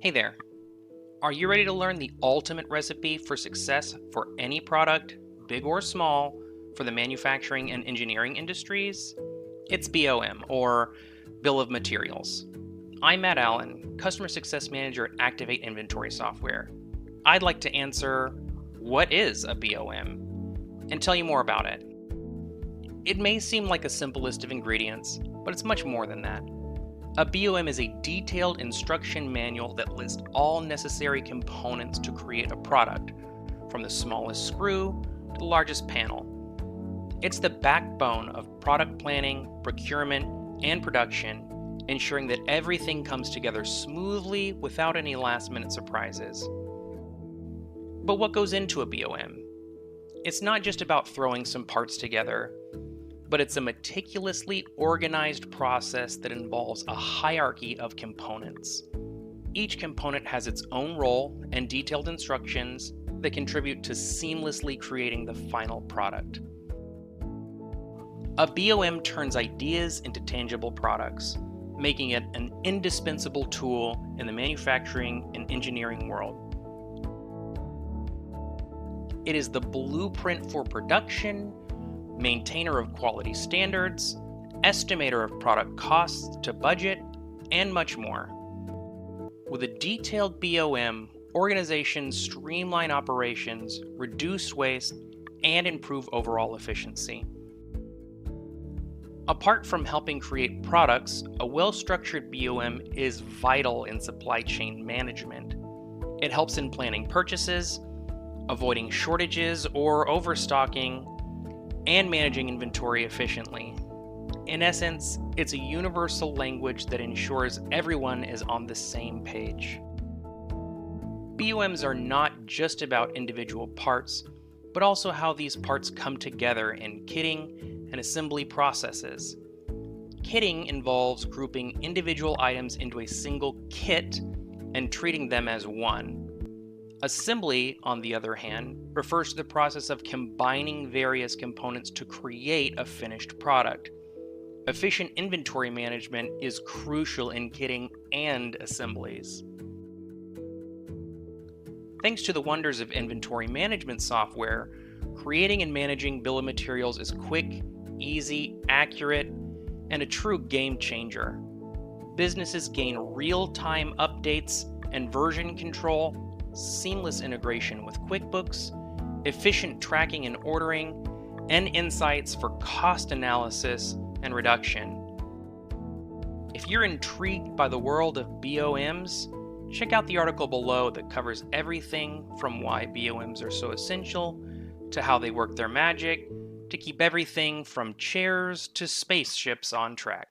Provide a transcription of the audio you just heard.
Hey there. Are you ready to learn the ultimate recipe for success for any product, big or small, for the manufacturing and engineering industries? It's BOM, or Bill of Materials. I'm Matt Allen, Customer Success Manager at Acctivate Inventory Software. I'd like to answer, what is a BOM? And tell you more about it. It may seem like a simple list of ingredients, but it's much more than that. A BOM is a detailed instruction manual that lists all necessary components to create a product, from the smallest screw to the largest panel. It's the backbone of product planning, procurement, and production, ensuring that everything comes together smoothly without any last-minute surprises. But what goes into a BOM? It's not just about throwing some parts together, but it's a meticulously organized process that involves a hierarchy of components. Each component has its own role and detailed instructions that contribute to seamlessly creating the final product. A BOM turns ideas into tangible products, making it an indispensable tool in the manufacturing and engineering world. It is the blueprint for production, maintainer of quality standards, estimator of product costs to budget, and much more. With a detailed BOM, organizations streamline operations, reduce waste, and improve overall efficiency. Apart from helping create products, a well-structured BOM is vital in supply chain management. It helps in planning purchases, avoiding shortages or overstocking, and managing inventory efficiently. In essence, it's a universal language that ensures everyone is on the same page. BOMs are not just about individual parts, but also how these parts come together in kitting and assembly processes. Kitting involves grouping individual items into a single kit and treating them as one. Assembly, on the other hand, refers to the process of combining various components to create a finished product. Efficient inventory management is crucial in kitting and assemblies. Thanks to the wonders of inventory management software, creating and managing bill of materials is quick, easy, accurate, and a true game changer. Businesses gain real-time updates and version control, seamless integration with QuickBooks, efficient tracking and ordering, and insights for cost analysis and reduction. If you're intrigued by the world of BOMs, check out the article below that covers everything from why BOMs are so essential, to how they work their magic, to keep everything from chairs to spaceships on track.